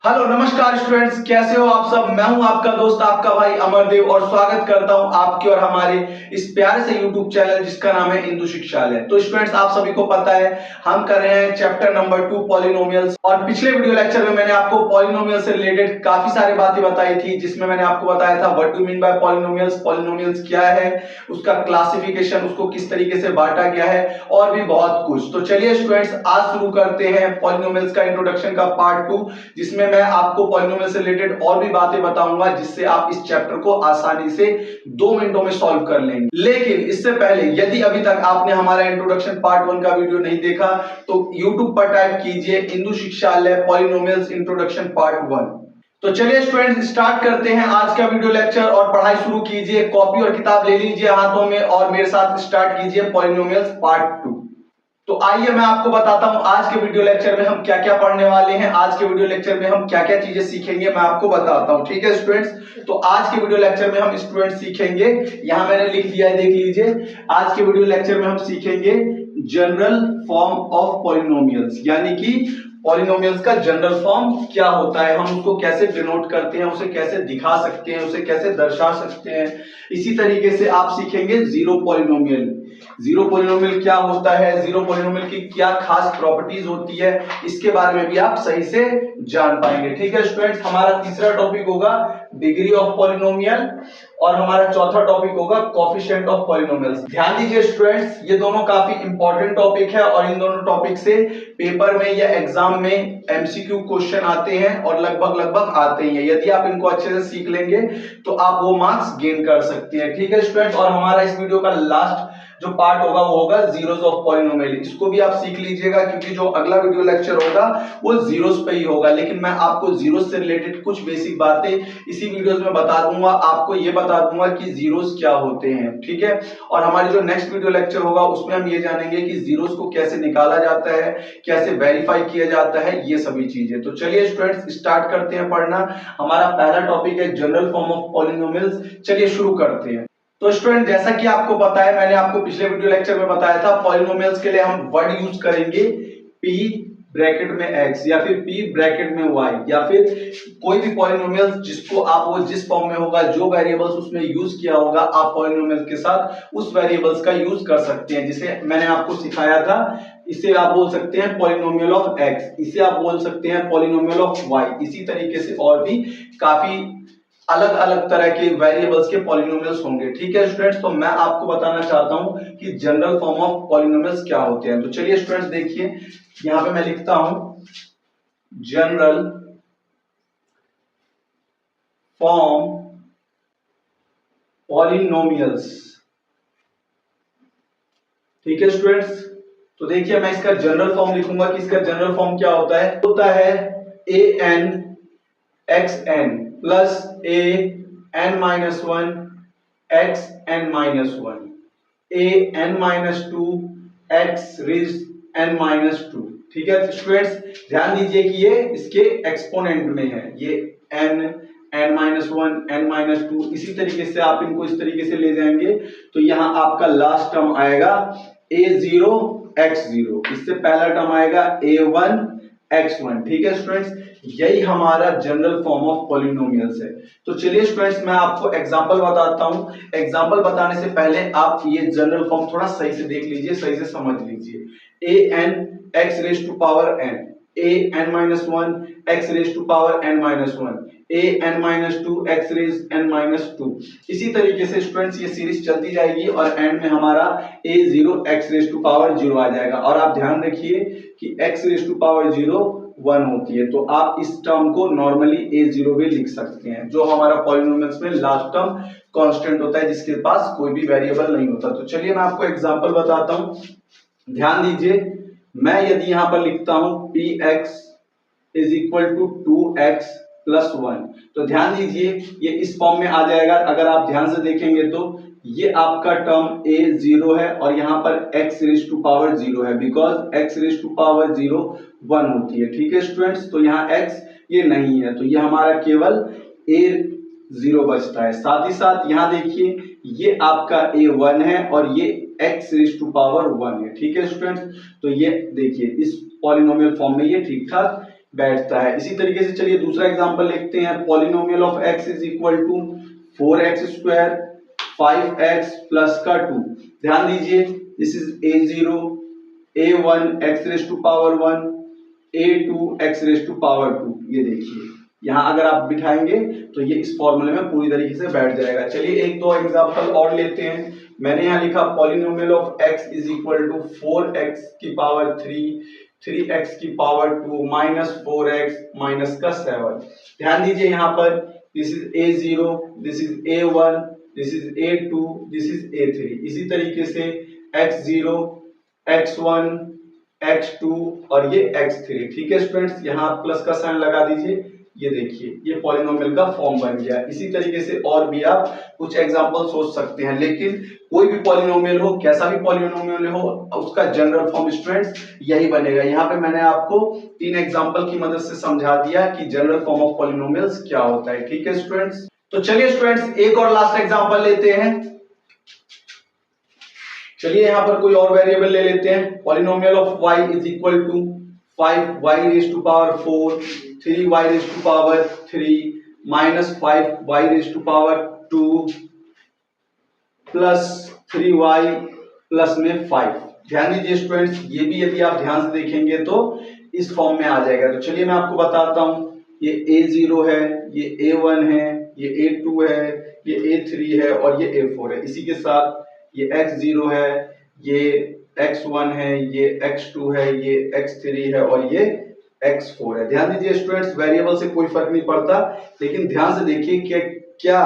Hello नमस्कार students, कैसे हो आप सब। मैं हूं आपका दोस्त आपका भाई अमरदेव और स्वागत करता हूं आपके और हमारे इस प्यारे से यूट्यूब चैनल जिसका नाम है इंदु शिक्षालय। तो स्टूडेंट्स, आप सभी को पता है हम कर रहे हैं चैप्टर नंबर 2 पॉलिनोमियल्स। और पिछले वीडियो लेक्चर में मैंने आपको पॉलिनोमियल से रिलेटेड काफी सारी बातें बताई थी, जिसमें मैंने आपको बताया था what do mean by polynomials, polynomials क्या है, उसका क्लासिफिकेशन, उसको किस तरीके से बांटा गया है और भी बहुत कुछ। तो चलिए स्टूडेंट्स, आज शुरू करते हैं पॉलिनोमियल्स का इंट्रोडक्शन का पार्ट 2, जिसमें मैं आपको पॉलिनोमियल से रिलेटेड और भी बातें बताऊंगा, जिससे आप इस चैप्टर को आसानी से 2 मिनटों में सॉल्व कर लेंगे। लेकिन इससे पहले यदि अभी तक आपने हमारा इंट्रोडक्शन पार्ट 1 का वीडियो नहीं देखा तो YouTube पर टाइप कीजिए इंदु शिक्षालय पॉलिनोमियल्स इंट्रोडक्शन पार्ट 1। तो चलिए स्टूडेंट्स, स्टार्ट करते हैं आज का वीडियो लेक्चर और पढ़ाई शुरू कीजिए। कॉपी और किताब ले लीजिए हाथों में और मेरे साथ स्टार्ट कीजिए पॉलिनोमियल्स पार्ट 2। तो आइए मैं आपको बताता हूं आज के वीडियो लेक्चर में हम क्या क्या पढ़ने वाले हैं, आज के वीडियो लेक्चर में हम क्या क्या चीजें सीखेंगे, मैं आपको बताता हूं। ठीक है स्टूडेंट्स, तो आज के वीडियो लेक्चर में हम स्टूडेंट्स सीखेंगे, यहां मैंने लिख दिया है, देख लीजिए। आज के वीडियो लेक्चर में हम सीखेंगे जनरल फॉर्म ऑफ पॉलिनोमियल्स, यानी कि पॉलिनोमियल्स का जनरल फॉर्म क्या होता है, हम उसको कैसे डिनोट करते हैं, उसे कैसे दिखा सकते हैं, उसे कैसे दर्शा सकते हैं। इसी तरीके से आप सीखेंगे जीरो पॉलिनोमियल। जीरो पॉलिनोमियल क्या होता है, जीरो पॉलिनोमियल की क्या खास प्रॉपर्टीज होती है, इसके बारे में भी आप सही से जान पाएंगे। ठीक है स्टूडेंट्स, हमारा तीसरा टॉपिक होगा डिग्री ऑफ पॉलिनोमियल और हमारा चौथा टॉपिक होगा कोएफिशिएंट ऑफ पॉलिनोमियल्स। ध्यान दीजिए स्टूडेंट्स, ये दोनों काफी इंपॉर्टेंट टॉपिक है और इन दोनों टॉपिक से पेपर में या एग्जाम में एमसीक्यू क्वेश्चन आते हैं और लगभग आते ही हैं। यदि आप इनको अच्छे से सीख लेंगे तो आप वो मार्क्स गेन कर सकते हैं। ठीक है स्टूडेंट्स, और हमारा इस वीडियो का लास्ट जो पार्ट होगा वो होगा जीरोस ऑफ पॉलिनोमियल। इसको भी आप सीख लीजिएगा, क्योंकि जो अगला वीडियो लेक्चर होगा वो जीरोस पे ही होगा, लेकिन मैं आपको जीरोस से रिलेटेड कुछ बेसिक बातें इसी वीडियोस में बता दूंगा। आपको ये बता दूंगा कि जीरोस क्या होते हैं। ठीक है, और हमारी जो नेक्स्ट वीडियो लेक्चर होगा उसमें हम ये जानेंगे कि जीरोस को कैसे निकाला जाता है, कैसे वेरीफाई किया जाता है, ये सभी चीजें। तो चलिए स्टूडेंट्स, स्टार्ट करते हैं पढ़ना। हमारा पहला टॉपिक है जनरल फॉर्म ऑफ पॉलिनोमियल्स। चलिए शुरू करते हैं। तो स्टूडेंट, जैसा कि आपको पता है, मैंने आपको पिछले वीडियो लेक्चर में बताया था, पॉलिनोमियल्स के लिए हम वर्ड यूज करेंगे p ब्रैकेट में x या फिर p ब्रैकेट में y, या फिर कोई भी पॉलिनोमियल जिसको आप वो जिस फॉर्म में होगा, जो वेरिएबल्स उसमें यूज किया होगा, आप पॉलिनोमियल के साथ उस वेरिएबल्स का यूज कर सकते हैं। जिसे मैंने आपको सिखाया था, इसे आप बोल सकते हैं पॉलिनोमियल ऑफ x, इसे आप बोल सकते हैं पॉलिनोमियल ऑफ y। इसी तरीके से और भी काफी अलग अलग तरह के वेरिएबल्स के पॉलिनोमियल्स होंगे। ठीक है स्टूडेंट्स, तो मैं आपको बताना चाहता हूं कि जनरल फॉर्म ऑफ पॉलिनोमियल्स क्या होते हैं। तो चलिए स्टूडेंट्स देखिए, यहां पे मैं लिखता हूं जनरल फॉर्म पॉलिनोमियल्स। ठीक है स्टूडेंट्स, तो देखिए मैं इसका जनरल फॉर्म लिखूंगा कि इसका जनरल फॉर्म क्या होता है a n x n plus a n minus one x n minus one a n minus two x raise n minus two. ठीक है स्टूडेंट्स, ध्यान दीजिए कि ये इसके एक्सपोनेंट में है, ये n n minus one n minus two. इसी तरीके से आप इनको इस तरीके से ले जाएंगे तो यहां आपका लास्ट टर्म आएगा ए जीरो एक्स जीरो, इससे पहला टर्म आएगा ए वन एक्स वन। ठीक है स्टूडेंट्स, यही हमारा जनरल फॉर्म ऑफ पॉलिनोमियल्स है। तो चलिए स्टूडेंट्स, मैं आपको एग्जांपल बताता हूं। एग्जांपल बताने से पहले आप ये जनरल फॉर्म थोड़ा सही से देख लीजिए, सही से समझ लीजिए। A n x raise to power n, a n minus one x raise to power n minus one, a n minus two x raise n minus two. इसी तरीके से स्टूडेंट्स ये सीरीज चलती जाएगी और एंड में हमारा a zero x raise to power zero आ जाएगा। और आप ध्यान रखिए कि x raise to power zero one होती है, तो आप इस टर्म को नॉर्मली ए जीरो भी लिख सकते हैं, जो हमारा पॉलिनोमियल्स में लास्ट टर्म कांस्टेंट होता है, जिसके पास कोई भी वेरिएबल नहीं होता। तो चलिए मैं आपको एग्जांपल बताता हूं। ध्यान दीजिए, मैं यदि यहां पर लिखता हूं P X is equal to 2x plus 1, तो ध्यान दीजिए ये इस फॉर्म में आ जाएगा। अगर आप ध्यान से देखेंगे तो ये आपका टर्म a जीरो है और यहाँ पर x raise to power zero है, because x raise to power zero 1 होती है। ठीक है स्टूडेंट्स, तो यहाँ x ये नहीं है, तो ये हमारा केवल a जीरो बचता है। साथ ही साथ यहाँ देखिए ये आपका a 1 है और ये x रेज टू पावर 1 है। ठीक है स्टूडेंट्स, तो ये देखिए इस पॉलिनोमियल फॉर्म में ये ठीक ठाक बैठता है। इसी तरीके से चलिए दूसरा एग्जांपल लिखते हैं। Polynomial of x is equal to 4x square 5x plus का 2। ध्यान दीजिए, this is a0 a1 x raise to power 1 a2 x raise to power 2। ये देखिए यहाँ अगर आप बिठाएंगे तो ये इस फॉर्मूले में पूरी तरीके से बैठ जाएगा। चलिए एक दो एग्जांपल और लेते हैं। मैंने यहाँ लिखा polynomial of x is equal to 4x की पावर 3x की पावर 2 माइनस 4x माइनस का 7। ध्यान दीजिए यहाँ पर this is a0 this is a1 this is a2 this is a3। इसी तरीके से x0 x1 x2 और ये x3। ठीक है स्टूडेंट्स, यहाँ प्लस का साइन लगा दीजिए। ये देखिए ये पॉलिनोमियल का फॉर्म बन गया। इसी तरीके से और भी आप कुछ एग्जांपल सोच सकते हैं, लेकिन कोई भी पॉलिनोमियल हो, कैसा भी पॉलिनोमियल हो, उसका जनरल फॉर्म स्टूडेंट्स यही बनेगा। यहाँ पे मैंने आपको 3 एग्जांपल की मदद से समझा दिया कि जनरल फॉर्म ऑफ पॉलिनोमियल्स क्या होता है। ठीक है स्टूडेंट्स, तो चलिए स्टूडेंट्स एक और लास्ट एग्जांपल लेते हैं। चलिए यहाँ पर कोई और वेरिएबल ले लेते हैं। Polynomial of y is equal to 5y raise to power 4 3y raise to power 3 minus 5y raise to power 2 plus 3y plus में 5। ध्यान दीजिए स्टूडेंट्स, ये भी यदि आप ध्यान से देखेंगे तो इस फॉर्म में आ जाएगा। तो चलिए मैं आपको बताता हूं, ये a0 है, ये a1 है, ये a2 है, ये a3 है और ये a4 है। इसी के साथ ये x0 है, ये x1 है, ये x2 है, ये x3 है और ये x4 है। ध्यान दीजिए स्टूडेंट्स, वेरिएबल से कोई फर्क नहीं पड़ता, लेकिन ध्यान से देखिए कि क्या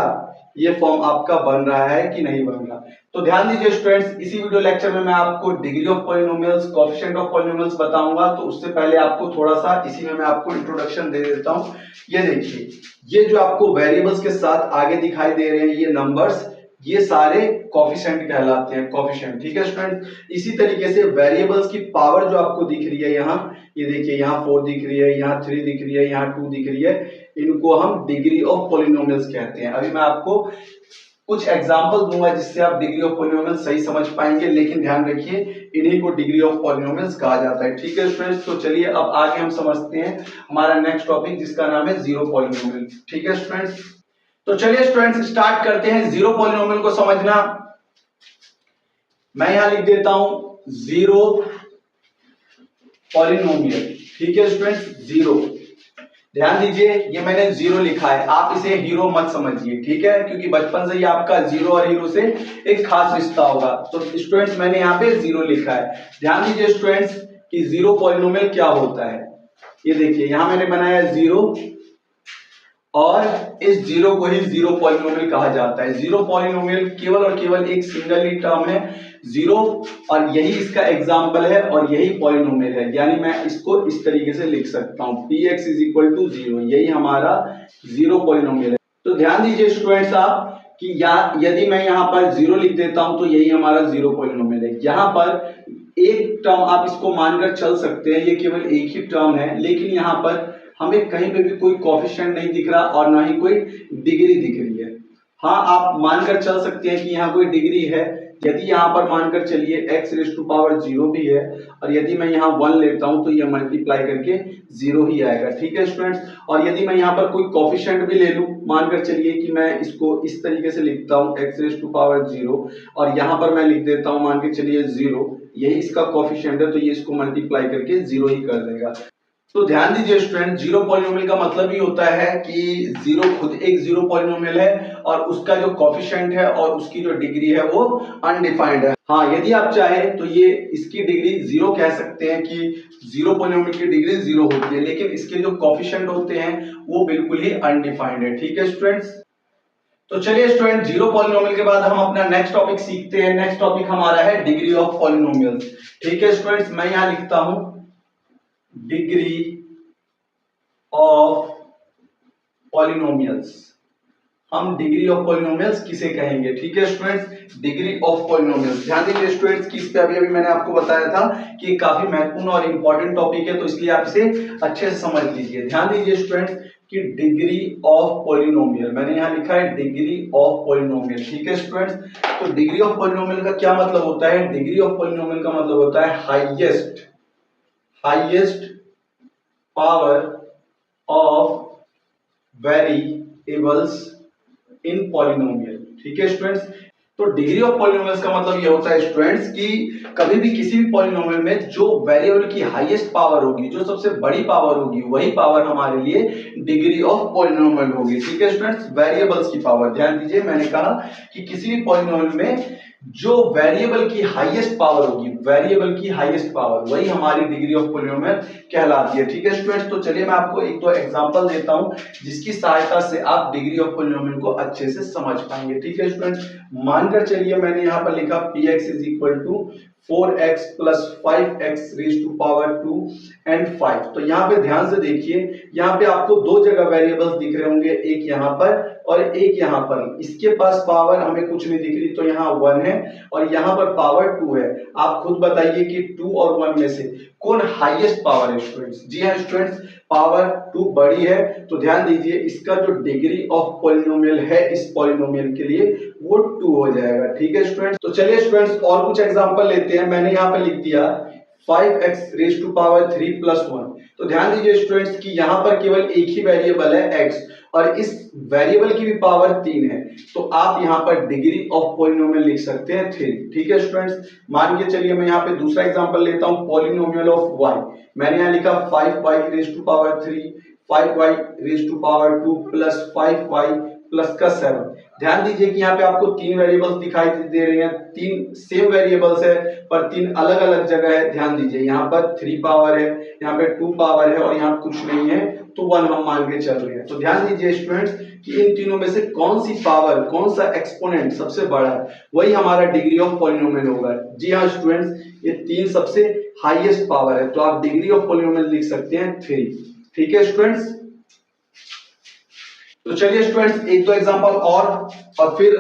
ये फॉर्म आपका बन रहा है कि नहीं बन रहा। तो ध्यान दीजिए स्टूडेंट्स, इसी वीडियो लेक्चर में मैं आपको degree of polynomials, coefficient of polynomials बताऊंगा। तो उससे पहले आपको थोड़ा सा इसी में मैं आपको इंट्रोडक्शन दे देता हूं। ये देखिए, ये जो आपको वेरिएबल्स के साथ आगे दिखाई दे रहे हैं ये नंबर्स, ये सारे कोएफिशिएंट कहलाते हैं, कोएफिशिएंट। ठीक है स्टूडेंट, इसी तरीके से वेरिएबल्स की पावर जो आपको दिख रही है यहाँ, ये देखिए यहाँ 4 दिख रही है, यहाँ 3 दिख रही है, यहाँ 2 दिख रही है, इनको हम डिग्री ऑफ पॉलिनोमियल्स कहते हैं। अभी मैं आपको कुछ एग्जांपल दूंगा जिससे आप डिग्री ऑफ पॉलिनोमियल्स सही समझ पाएंगे, लेकिन ध्यान रखिए इन्हीं को डिग्री ऑफ पॉलिनोमियल्स कहा जाता है। ठीक है स्टूडेंट्स, तो चलिए अब आगे हम समझते हैं हमारा नेक्स्ट टॉपिक जिसका नाम है जीरो पॉलिनोमियल। ठीक है स्टूडेंट्स, तो चलिए स्टूडेंट्स स्टार्ट करते हैं जीरो पॉलिनोमियल को समझना। मैं यहां लिख देता हूं जीरो पॉलिनोमियल। ठीक है स्टूडेंट्स, जीरो। ध्यान दीजिए ये मैंने जीरो लिखा है, आप इसे हीरो मत समझिए, ठीक है, क्योंकि बचपन से ही आपका जीरो और हीरो से एक खास रिश्ता होगा। तो स्टूडेंट्स मैंने यहाँ पे जीरो लिखा है। ध्यान दीजिए स्टूडेंट्स कि जीरो पॉलिनोमियल क्या होता है। ये देखिए यहां मैंने बनाया जीरो और इस जीरो को ही जीरो पॉलिनोमियल कहा जाता है। जीरो पॉलिनोमियल केवल और केवल एक सिंगल ही टर्म है जीरो, और यही इसका एग्जाम्पल है और यही पॉलिनोमियल है। यानी मैं इसको इस तरीके से लिख सकता हूं px is equal to zero, यही हमारा जीरो पॉलिनोमियल है। तो ध्यान दीजिए स्टूडेंट्स आप कि यदि मैं यहाँ पर जीरो लिख देता हूं तो यही हमारा जीरो पॉलिनोमियल है। यहाँ पर एक टर्म आप इसको मानकर चल सकते हैं, ये केवल एक ही टर्म है, लेकिन यहाँ पर हमें कहीं पे भी कोई कोएफिशिएंट नहीं दिख रहा और ना ही कोई डिग्री दिख रही है। हाँ, आप मानकर चल सकते हैं कि यहाँ कोई डिग्री है। यदि यहाँ पर मानकर चलिए x raise to power zero भी है, और यदि मैं यहाँ 1 लेता हूं तो ये मल्टीप्लाई करके जीरो ही आएगा। ठीक है स्टूडेंट्स, और यदि मैं यहाँ पर कोई कोएफिशिएंट भी ले लूं, मानकर चलिए कि मैं इसको इस तरीके से लिखता हूँ x raise to power zero, और यहाँ पर मैं लिख देता हूँ मान के चलिए जीरो, यही इसका कोएफिशिएंट है, तो ये इसको मल्टीप्लाई करके जीरो ही कर देगा। तो ध्यान दीजिए स्टूडेंट, जीरो पॉलिनोमियल का मतलब ही होता है कि जीरो खुद एक जीरो पॉलिनोमियल है और उसका जो कोएफिशिएंट है और उसकी जो डिग्री है वो अनडिफाइंड है। हाँ, यदि आप चाहें तो ये इसकी डिग्री जीरो कह सकते हैं कि जीरो पॉलिनोमियल की डिग्री जीरो होती है, लेकिन इसके जो कोएफिशिएंट होते हैं वो बिल्कुल ही अनडिफाइंड है। ठीक है स्टूडेंट्स, तो चलिए स्टूडेंट जीरो पॉलिनोमियल के बाद हम अपना नेक्स्ट टॉपिक सीखते हैं। नेक्स्ट टॉपिक हमारा है डिग्री ऑफ पॉलिनोमियल्स। ठीक है स्टूडेंट्स, मैं यहाँ लिखता हूं डिग्री ऑफ पॉलिनोमियल्स। हम डिग्री ऑफ पॉलिनोमियल्स किसे कहेंगे? ठीक है स्टूडेंट्स, डिग्री ऑफ पॉलिनोमियल्स। ध्यान दीजिए स्टूडेंट्स कि इस पे अभी मैंने आपको बताया था कि काफी महत्वपूर्ण और इंपॉर्टेंट टॉपिक है, तो इसलिए आप इसे अच्छे से समझ लीजिए। ध्यान दीजिए स्टूडेंट्स कि डिग्री ऑफ पॉलिनोमियल, मैंने यहाँ लिखा है डिग्री ऑफ पॉलिनोमियल। ठीक है स्टूडेंट्स, तो डिग्री ऑफ पॉलिनोमियल का क्या मतलब होता है? डिग्री ऑफ पॉलिनोमियल का मतलब होता है highest power of variables in polynomial. ठीक है स्टूडेंट्स, तो डिग्री ऑफ पॉलिनोमियल्स का मतलब ये होता है स्टूडेंट्स कि कभी भी किसी भी पॉलिनोमियल में जो वेरिएबल की हाईएस्ट पावर होगी, जो सबसे बड़ी पावर होगी, वही पावर हमारे लिए डिग्री ऑफ पॉलिनोमियल होगी। ठीक है स्टूडेंट्स, वेरिएबल्स की पावर, ध्यान दीजिए मैंने कहा कि किसी भी पॉलिनोमियल में जो वेरिएबल की हाईएस्ट पावर होगी, वेरिएबल की हाईएस्ट पावर, वही हमारी डिग्री ऑफ पॉलिनोमियल कहलाती है। ठीक है स्टूडेंट्स, तो चलिए मैं आपको एक दो एग्जांपल देता हूं जिसकी सहायता से आप डिग्री ऑफ पॉलिनोमियल को अच्छे से समझ पाएंगे। ठीक है स्टूडेंट्स, मानकर चलिए मैंने यहां पर लिखा px is equal to 4x plus 5x raise to power 2 and 5। तो यहाँ पे ध्यान से देखिए, यहाँ पे आपको दो जगह वेरिएबल्स दिख रहे होंगे, एक यहाँ पर और एक यहाँ पर। इसके पास पावर हमें कुछ नहीं दिख रही, तो यहाँ 1 है और यहाँ पर पावर 2 है। आप खुद बताइए कि 2 और 1 में से कौन हाईएस्ट पावर है स्टूडेंट्स? जी हाँ स्टूडेंट्स, पावर 2 बड़ी है, तो ध्यान दीजिए इसका जो डिग्री ऑफ पॉलिनोमियल है इस पॉलिनोमियल के लिए वो 2 हो जाएगा। ठीक है स्टूडेंट्स, तो चलिए स्टूडेंट्स और कुछ एग्जांपल लेते हैं। मैंने यहाँ पे लिख दिया 5x raise to power 3 plus 1। तो ध्यान दीजिए स्टूडेंट्स कि यहाँ पर केवल एक ही वेरिएबल है x और इस वेरिएबल की भी पावर 3 है, तो आप यहाँ पर डिग्री ऑफ पॉलिनोमियल लिख सकते हैं 3। ठीक है स्टूडेंट्स, मान के चलिए मैं यहाँ पे दूसरा एग्जांपल लेता हूँ, पॉलिनोमियल ऑफ y। मैंने यहाँ लिखा 5y raise to power 3, 5y raise to power 2 plus 5y plus का 7। ध्यान दीजिए कि यहाँ पे आपको तीन वेरिएबल्स दिखाई दे रहे हैं, तीन सेम वेरिएबल्स है पर तीन अलग अलग जगह है। ध्यान दीजिए यहाँ पर 3 पावर है, यहाँ पे 2 पावर है और यहाँ कुछ नहीं है, तो 1 हम मान के चल रहे हैं। तो ध्यान दीजिए स्टूडेंट्स कि इन तीनों में से कौन सी पावर, कौन सा एक्सपोनेंट सबसे बड़ा है, वही हमारा डिग्री ऑफ पॉलिनोमियल होगा। जी हाँ स्टूडेंट्स, ये तीन सबसे हाईएस्ट पावर है, तो आप डिग्री ऑफ पॉलिनोमियल लिख सकते हैं 3। ठीक है स्टूडेंट्स, तो चलिए स्टूडेंट्स एक दो एग्जांपल और फिर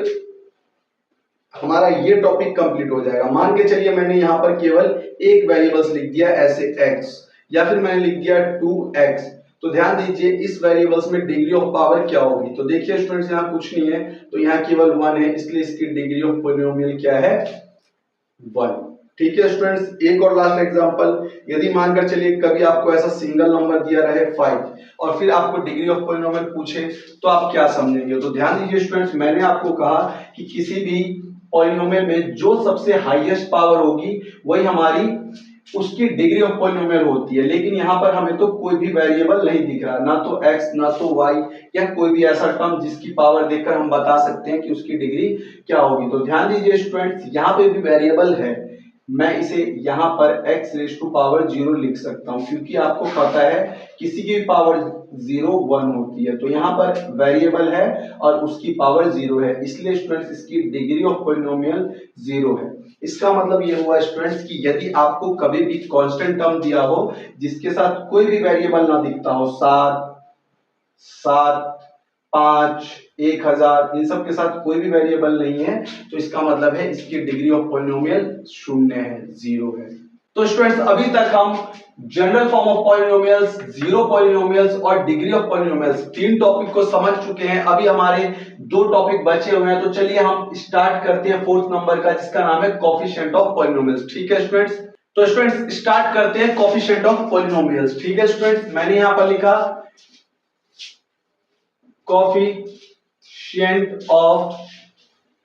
हमारा ये टॉपिक कंप्लीट हो जाएगा। मान के चलिए मैंने यहाँ पर केवल एक वेरिएबल्स लिख दिया ऐसे x, या फिर मैंने लिख दिया 2x। तो ध्यान दीजिए इस वेरिएबल्स में डिग्री ऑफ पावर क्या होगी? तो देखिए स्टूडेंट्स यहाँ कुछ नहीं है, तो यहाँ केवल 1 है, इसलिए इसकी डिग्री ऑफ पॉलिनोमियल क्या है? 1। ठीक है स्टूडेंट्स, एक और लास्ट एग्जांपल, यदि मानकर चलिए कभी आपको ऐसा सिंगल नंबर दिया रहे 5 और फिर आपको डिग्री ऑफ पॉलिनोमियल पूछे, तो आप क्या समझेंगे? तो ध्यान दीजिए स्टूडेंट्स, मैंने आपको कहा कि किसी भी पॉलिनोमियल में जो सबसे हाईएस्ट पावर होगी वही हमारी उसकी डिग्री ऑफ पॉलिनोमियल होती है। लेकिन यहाँ पर हमें तो कोई भी वेरिएबल नहीं दिख रहा, ना तो x ना तो y या कोई भी ऐसा टर्म जिसकी पावर देखकर हम बता सकते हैं कि उसकी डिग्री क्या होगी। तो ध्यान दीजिए स्टूडेंट्स, यहाँ पे भी वेरिएबल है, मैं इसे यहाँ पर x रेज टू पावर 0 लिख सकता हूँ, क्योंकि आपको पता है किसी की पावर 0 1 होती है, तो यहाँ पर वेरिएबल है और उसकी पावर 0 है, इसलिए स्टूडेंट्स इसकी डिग्री ऑफ पॉलिनोमियल 0 है। इसका मतलब ये हुआ स्टूडेंट्स कि यदि आपको कभी भी कांस्टेंट टर्म दिया हो जिसके साथ कोई भी वेरिएबल ना दिखता हो, 7, 5, 1000, इन सब के साथ कोई भी वेरिएबल नहीं है, तो इसका मतलब है इसकी डिग्री ऑफ पॉलिनोमियल 0 है, 0 है। तो स्टूडेंट्स अभी तक हम general form of polynomials, zero polynomials और डिग्री ऑफ पॉलिनोमियल्स तीन टॉपिक को समझ चुके हैं। अभी हमारे दो टॉपिक बचे हुए हैं, तो चलिए हम स्टार्ट करते हैं 4th नंबर का, जिसका नाम है कोफिशिएंट ऑफ पॉलिनोमियल्स। ठीक है स्टूडेंट्स, तो स्टूडेंट्स स्टार्ट करते हैं कोफिशिएंट ऑफ पॉलिनोमियल्स। ठीक है स्टूडेंट्स, मैंने यहां पर लिखा कोफिशिएंट ऑफ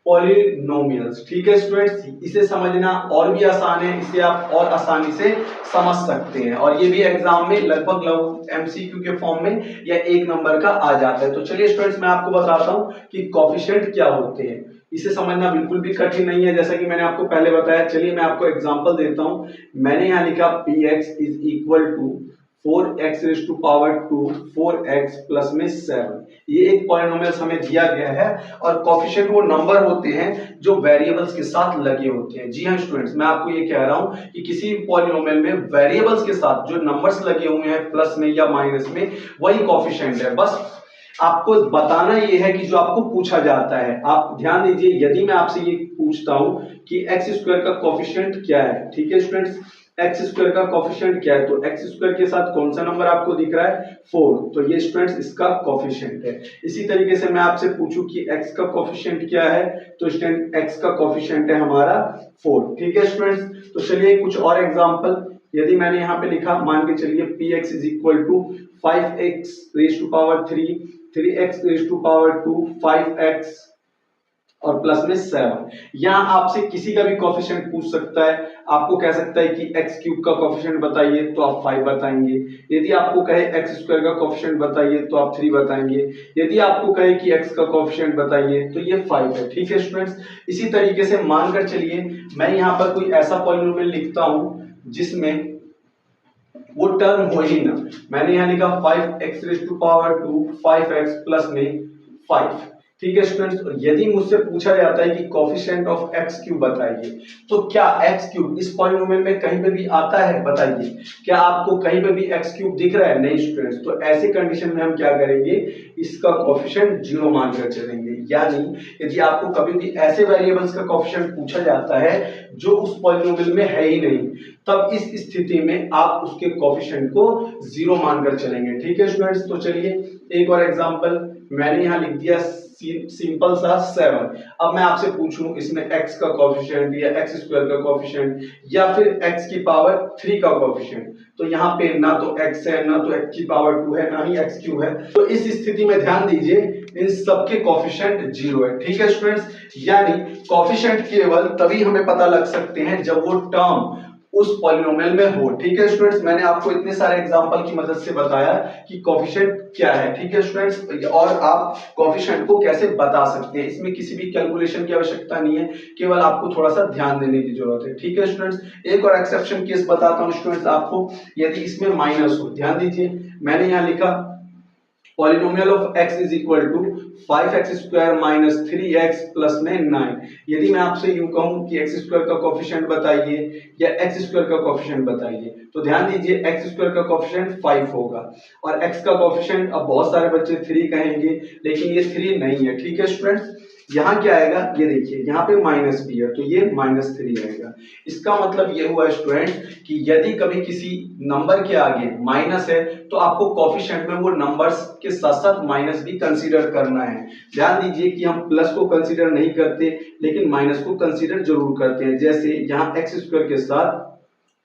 पॉलिनोमियल्स। ठीक है स्टूडेंट्स, इसे समझना और भी आसान है, इसे आप और आसानी से समझ सकते हैं, और ये भी एग्जाम में लगभग एमसीक्यू के फॉर्म में या 1 नंबर का आ जाता है। तो चलिए स्टूडेंट्स मैं आपको बताता हूं कि कोफिशिएंट क्या होते हैं। इसे समझना बिल्कुल भी कठिन नहीं है, जैसा कि मैंने आपको पहले बताया। चलिए मैं आपको एग्जांपल देता हूं। मैंने यहां लिखा px is equal to 4x raise to power 2 4x plus में 7। ये एक पॉलिनोमियल हमें दिया गया है, और कोफिशिएंट वो नंबर होते हैं जो वेरिएबल्स के साथ लगे होते हैं। जी हाँ स्टूडेंट्स, मैं आपको ये कह रहा हूं कि किसी भी पॉलिनोमियल में वेरिएबल्स के साथ जो नंबर्स लगे हुए हैं प्लस में या माइनस में, वही कोफिशिएंट है। बस आपको बताना ये है कि जो आपको पूछा जाता है, आप ध्यान दीजिए, यदि मैं आपसे ये पूछता हूं कि एक्स स्क्वायर का कोफिशिएंट क्या है, ठीक है स्टूडेंट्स, एक्स स्क्वायर का कोफिशिएंट क्या है, तो एक्स स्क्वायर के साथ कौन सा नंबर आपको दिख रहा है 4, तो ये स्टूडेंट्स इसका कोफिशिएंट है। इसी तरीके से मैं आपसे पूछूं कि एक्स का कोफिशिएंट क्या है, तो स्टूडेंट एक्स का कोफिशिएंट है हमारा 4। ठीक है स्टूडेंट्स, तो चलिए कुछ और एग्जांपल, यदि मैंने यहाँ पे लिखा, मान के चलिए P X is equal to 5x raise to power 3, 3x raise to power 2, 5x और प्लस में 7। यहाँ आपसे किसी का भी कोफिशिएंट पूछ सकता है, आपको कह सकता है कि x क्यूब का कोफिशिएंट बताइए तो आप 5 बताएंगे। यदि आपको कहे x स्क्वायर का कोफिशिएंट बताइए तो आप 3 बताएंगे। यदि आपको कहे कि x का कोफिशिएंट बताइए तो ये 5 है। ठीक है स्टूडेंट्स, इसी तरीके से मानकर चलिए मैं यहाँ पर कोई ऐसा पॉलिनोमियल लिखता हूँ जिसमें वो टर्म हो ही ना। मैंने यहाँ लिखा 5x raise to power 2, 5x plus में 5। ठीक है स्टूडेंट्स, यदि मुझसे पूछा जाता है कि कोफिशिएंट ऑफ x क्यूब बताइए, तो क्या x क्यूब इस पॉलिनोमियल में कहीं पे भी आता है? बताइए, क्या आपको कहीं पे भी x क्यूब दिख रहा है? नहीं स्टूडेंट्स, तो ऐसे कंडीशन में हम क्या करेंगे, इसका कोफिशिएंट 0 मानकर चलेंगे। यानी यदि आपको कभी भी ऐसे वेरिएबल्स का कोफिशिएंट पूछा जाता है जो उस पॉलिनोमियल में है ही नहीं, तब इस स्थिति में आप उसके कोफिशिएंट को 0 मानकर चलेंगे। ठीक है स्टूडेंट्स, तो चलिए एक और एग्जांपल मैंने यहाँ लिख दिया, सिंपल सा 7। अब मैं आपसे पूछूं इसमें x का कोफिशिएंट या x स्क्वायर का कोफिशिएंट या फिर x की पावर 3 का कोफिशिएंट, तो यहाँ पे ना तो x है, ना तो x की पावर 2 है, ना ही x क्यूब है। तो इस स्थिति में ध्यान दीजिए इन सबके कोफिशिएंट 0 है। ठीक है स्टूडेंट्स, यानी कोफिशिएंट केवल तभी हमें पता लग सकते हैं जब वो टर्म उस पॉलिनोमियल में हो। ठीक है स्टूडेंट्स, मैंने आपको इतने सारे एग्जांपल की मदद से बताया कि कोफिशिएंट क्या है। ठीक है स्टूडेंट्स, और आप कोफिशिएंट को कैसे बता सकते हैं, इसमें किसी भी कैलकुलेशन की आवश्यकता नहीं है, केवल आपको थोड़ा सा ध्यान देने की जरूरत है। ठीक है स्टूडेंट्स, एक और एक्सेप्शन केस बताता हूं स्टूडेंट्स आपको, यदि इसमें माइनस हो। ध्यान दीजिए, मैंने यहाँ लिखा polynomial of x is equal to 5x square minus 3x plus में 9। यदि मैं आपसे यूं कहूं कि x स्क्वायर का कोफिशिएंट बताइए या x स्क्वायर का कोफिशिएंट बताइए, तो ध्यान दीजिए x स्क्वायर का कोफिशिएंट 5 होगा और x का कोफिशिएंट, अब बहुत सारे बच्चे 3 कहेंगे लेकिन ये 3 नहीं है। ठीक है स्टूडेंट्स, यहाँ क्या आएगा, ये देखिए यहाँ पे माइनस भी है तो ये -3 आएगा। इसका मतलब ये हुआ स्टूडेंट कि यदि कभी किसी नंबर के आगे माइनस है तो आपको कोफिशिएंट में वो नंबर्स के साथ साथ माइनस भी कंसीडर करना है। ध्यान दीजिए कि हम प्लस को कंसीडर नहीं करते लेकिन माइनस को कंसीडर जरूर करते हैं। जैसे यहाँ x स्क्वायर के साथ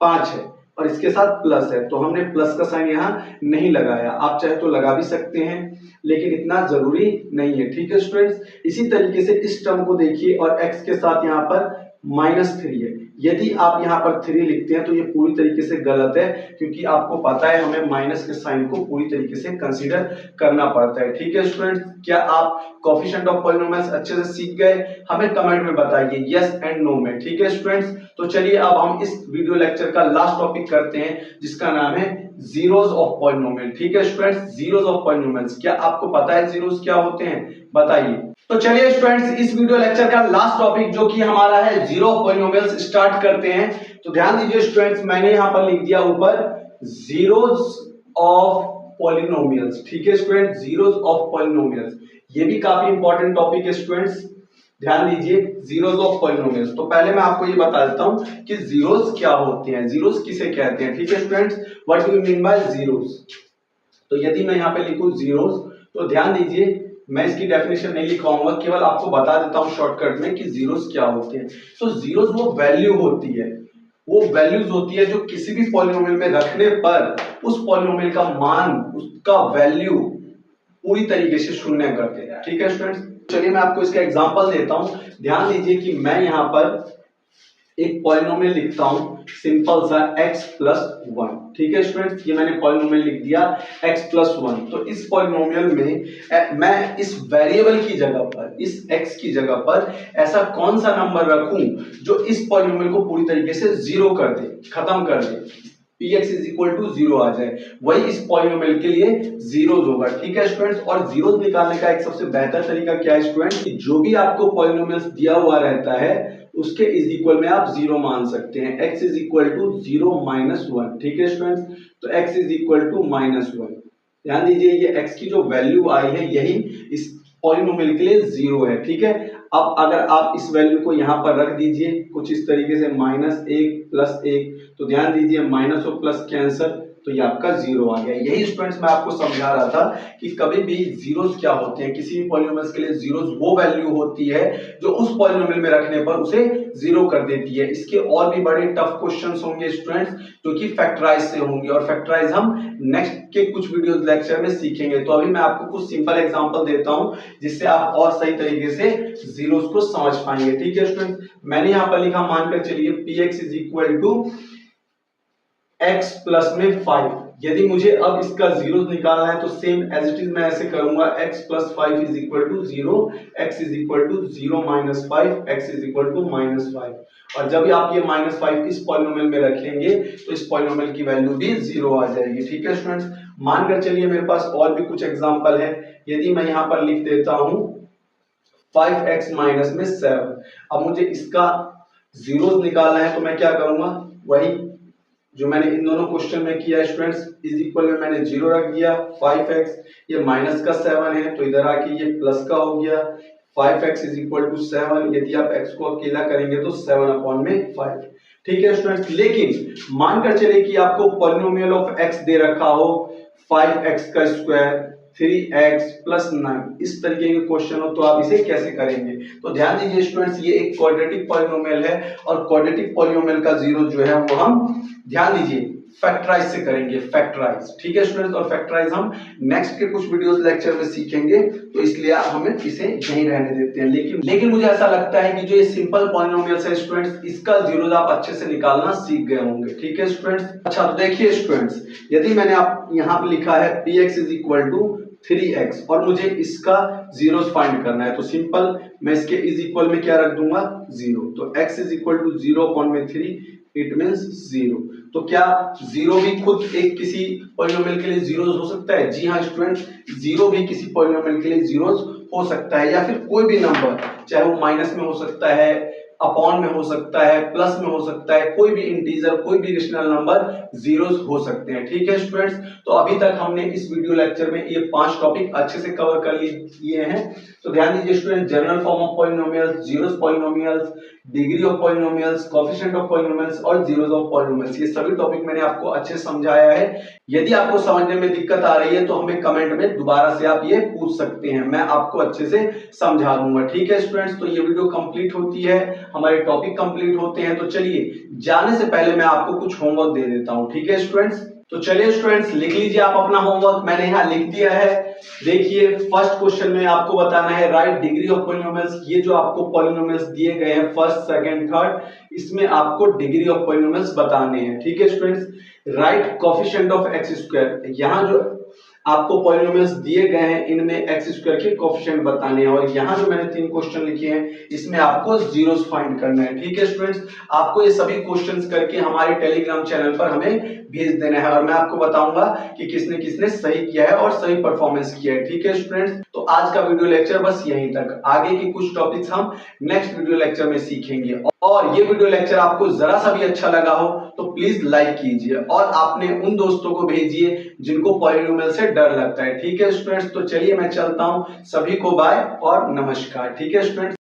5 है और इसके साथ प्लस है तो हमने प्लस का साइन यहाँ नहीं लगाया, आप चाहे तो लगा भी सकते हैं लेकिन इतना जरूरी नहीं है। ठीक है स्टूडेंट्स, इसी तरीके से इस टर्म को देखिए और x के साथ यहाँ पर -3 है। यदि आप यहाँ पर 3 लिखते हैं तो ये पूरी तरीके से गलत है, क्योंकि आपको पता है हमें माइनस के साइन को पूरी तरीके से कंसीडर करना पड़ता है। ठीक है स्टूडेंट्स, क्या आप कोफिशिएंट ऑफ पॉलिनोमियल्स अच्छे से सीख गए? हमें कमेंट में बताइए यस एंड नो में। ठीक है स्टूडेंट्स, तो चलिए अब हम इस वीडियो लेक्चर का लास्ट टॉपिक करते हैं जिसका नाम है जीरोस ऑफ पॉलिनोमियल। ठीक है स्टूडेंट्स, जीरोस ऑफ पॉलिनोमियल्स, क्या आपको पता है जीरोस क्या होते हैं? बताइए। तो चलिए स्टूडेंट्स, इस वीडियो लेक्चर का लास्ट टॉपिक जो कि हमारा है जीरो ऑफ पॉलिनोमियल्स, स्टार्ट करते हैं। तो ध्यान दीजिए स्टूडेंट्स, मैंने यहां पर लिख दिया ऊपर जीरोस ऑफ पॉलिनोमियल्स। ठीक है स्टूडेंट, जीरोस ऑफ पॉलिनोमियल्स, ये भी काफी इंपॉर्टेंट टॉपिक है स्टूडेंट्स। ध्यान दीजिए, जीरोस ऑफ पॉलिनोमियल्स। तो पहले मैं आपको ये बता देता हूं कि जीरोस क्या होते हैं, जीरोस किसे कहते हैं। ठीक है students, what do you mean by zeros? तो यदि मैं यहाँ पे लिखूं जीरोस, तो ध्यान दीजिए मैं इसकी डेफिनेशन नहीं लिखवाऊंगा, केवल आपको बता देता हूं शॉर्टकट में कि जीरोस क्या होते हैं। तो जीरोस वो वैल्यू होती है, वो वैल्यूज होती है जो किसी भी पॉलिनोमियल में रखने पर उस पॉलिनोमियल का मान, उसका वैल्यू पूरी तरीके से शून्य कर देगा। ठीक है स्टूडेंट्स, चलिए मैं आपको इसका एग्जांपल देता हूं। ध्यान दीजिए कि मैं यहाँ पर एक पॉलिनोमियल लिखता हूं सिंपल सा x प्लस 1। ठीक है स्टूडेंट्स, ये मैंने पॉलिनोमियल लिख दिया x प्लस 1। तो इस पॉलिनोमियल में मैं इस वेरिएबल की जगह पर, इस x की जगह पर ऐसा कौन सा नंबर रखूं जो इस पॉलिनोमियल को पूरी तरीके से 0 कर दे, खत्म कर दे, px इज इक्वल टू 0 आ जाए, वही इस पॉलिनोमियल के लिए जीरोस होगा। ठीक है स्टूडेंट्स, और जीरोस निकालने का एक सबसे बेहतर तरीका क्या है स्टूडेंट्स, जो भी आपको पॉलिनोमियल्स दिया हुआ रहता है उसके इज इक्वल में आप 0 मान सकते हैं। x is equal to 0 minus 1। ठीक है स्टूडेंट्स, तो x इज इक्वल टू -1। ध्यान दीजिए ये x की जो वैल्यू आई है यही इस पॉलिनोमियल के लिए 0 है। ठीक है, अब अगर आप इस वैल्यू को यहाँ पर रख दीजिए कुछ इस तरीके से -1 + 1, तो ध्यान दीजिए माइनस और प्लस कैंसर, तो ये आपका जीरो आ गया। यही स्टूडेंट्स मैं आपको समझा रहा था कि कभी भी जीरोस क्या होते हैं, किसी भी पॉलिनोमियल्स के लिए जीरोस वो वैल्यू होती है जो उस पॉलिनोमियल में रखने पर उसे जीरो कर देती है। इसके और भी बड़े टफ क्वेश्चंस होंगे स्टूडेंट्स जो कि फैक्टराइज से होंगे, और फैक्टराइज हम नेक्स्ट के कुछ वीडियोस लेक्चर में सीखेंगे। तो अभी मैं आपको कुछ सिंपल एग्जांपल देता हूं जिससे आप और सही तरीके से जीरोस को समझ पाएंगे। ठीक है स्टूडेंट्स, मैंने यहां पर लिखा, मानकर चलिए px is equal to x plus में 5। यदि मुझे अब इसका जीरो निकालना है तो सेम एज इट इज मैं ऐसे करूंगा, x plus 5 is equal to 0, x is equal to 0 minus 5, x is equal to minus 5। और जब आप ये माइनस 5 इस पॉलिनोमियल में रखेंगे तो इस पॉलिनोमियल की वैल्यू भी 0 आ जाएगी। ठीक है स्टूडेंट्स, मानकर चलिए मेरे पास और भी कुछ एग्जांपल है। यदि मैं यहाँ पर लिख देता हूं 5x माइनस में 7, अब मुझे इसका जीरो निकालना है तो मैं क्या करूंगा, वही जो मैंने इन दोनों क्वेश्चन में किया स्टूडेंट्स, इज इक्वल में मैंने जीरो रख दिया, 5x, ये माइनस का 7 है तो इधर आके ये प्लस का हो गया, 5x इज इक्वल टू 7। यदि आप x को अकेला करेंगे तो 7 अपॉन में 5। ठीक है स्टूडेंट्स, लेकिन मानकर चले कि आपको पॉलिनोमियल ऑफ x दे रखा हो 5x का स्क्वायर, 3x प्लस 9, इस तरीके के क्वेश्चन हो तो आप इसे कैसे करेंगे। तो ध्यान दीजिए स्टूडेंट्स, ये एक क्वाड्रेटिक पॉलिनोमियल है और क्वाड्रेटिक पॉलिनोमियल का जीरो जो है वो हम, ध्यान दीजिए, फैक्टराइज से करेंगे, फैक्टराइज। ठीक है स्टूडेंट्स, और फैक्टराइज हम नेक्स्ट के कुछ वीडियोस लेक्चर में सीखेंगे, तो इसलिए हमें इसे यहीं रहने देते हैं। लेकिन मुझे ऐसा लगता है कि जो ये सिंपल पॉलिनोमियल्स है स्टूडेंट्स, इसका जीरोस आप अच्छे से निकालना सीख गए होंगे। ठीक है स्टूडेंट्स, अच्छा तो देखिए स्टूडेंट्स, यदि मैंने आप यहाँ पे लिखा है px is equal to 3x और मुझे इसका जीरोस फाइंड करना है, तो सिंपल मैं इसके इज इक्वल में क्या रख दूंगा, 0। तो x is equal to 0 upon में 3, इट मींस 0। तो क्या जीरो भी खुद एक किसी पॉलिनोमियल के लिए जीरोस हो सकता है? जी हाँ स्टूडेंट्स, जीरो भी किसी पॉलिनोमियल के लिए जीरोस हो सकता है, या फिर कोई भी नंबर, चाहे वो माइनस में हो सकता है, अपॉन में हो सकता है, प्लस में हो सकता है, कोई भी इंटीजर, कोई भी रेशनल नंबर जीरोस हो सकते हैं। ठीक है स्टूडेंट्स, तो अभी तक हमने इस वीडियो लेक्चर में ये 5 टॉपिक अच्छे से कवर कर लिए हैं। तो ध्यान दीजिए student, general form of polynomials, zeros polynomials, degree of polynomials, coefficient of polynomials और जीरोस ऑफ पॉलिनोमियल्स, ये सभी टॉपिक मैंने आपको अच्छे से समझाया है। यदि आपको समझने में दिक्कत आ रही है तो हमें कमेंट में दोबारा से आप ये पूछ सकते हैं, मैं आपको अच्छे से समझा दूंगा। ठीक है स्टूडेंट्स, तो ये वीडियो कंप्लीट होती है, हमारे टॉपिक कंप्लीट होते हैं। तो चलिए जाने से पहले मैं आपको कुछ होमवर्क दे देता हूं। ठीक है स्टूडेंट्स, तो चलिए स्टूडेंट्स लिख लीजिए आप अपना होमवर्क, मैंने यहाँ लिख दिया है। देखिए फर्स्ट क्वेश्चन में आपको बताना है राइट डिग्री ऑफ पॉलिनोमियल्स। ये जो आपको पॉलिनोमियल्स दिए गए हैं फर्स्ट, सेकंड, थर्ड, इसमें आपको डिग्री ऑफ पॉलिनोमियल्स बताने हैं। ठीक है students, right coefficient of x square, यहाँ जो आपको पॉलिनोमियल्स दिए गए हैं इनमें एक्स स्क्वायर के कोएफिशिएंट बताने हैं, और यहाँ जो मैंने 3 क्वेश्चन लिखे हैं इसमें आपको जीरोस फाइंड करना है। ठीक है स्टूडेंट्स, आपको ये सभी क्वेश्चंस करके हमारे टेलीग्राम चैनल पर हमें भेज देना है, और मैं आपको बताऊंगा कि किसने किसने सही किया है और सही परफॉर्मेंस किया है। ठीक है स्टूडेंट्स, तो आज का वीडियो लेक्चर बस यहीं तक, आगे के कुछ टॉपिक्स हम नेक्स्ट वीडियो लेक्चर में सीखेंगे। और ये वीडियो लेक्चर आपको जरा सा भी अच्छा लगा हो तो प्लीज लाइक कीजिए और आपने उन दोस्तों को भेजिए जिनको पॉलिनोमियल से डर लगता है। ठीक है स्टूडेंट्स, तो चलिए मैं चलता हूं, सभी को बाय और नमस्कार। ठीक है स्टूडेंट्स।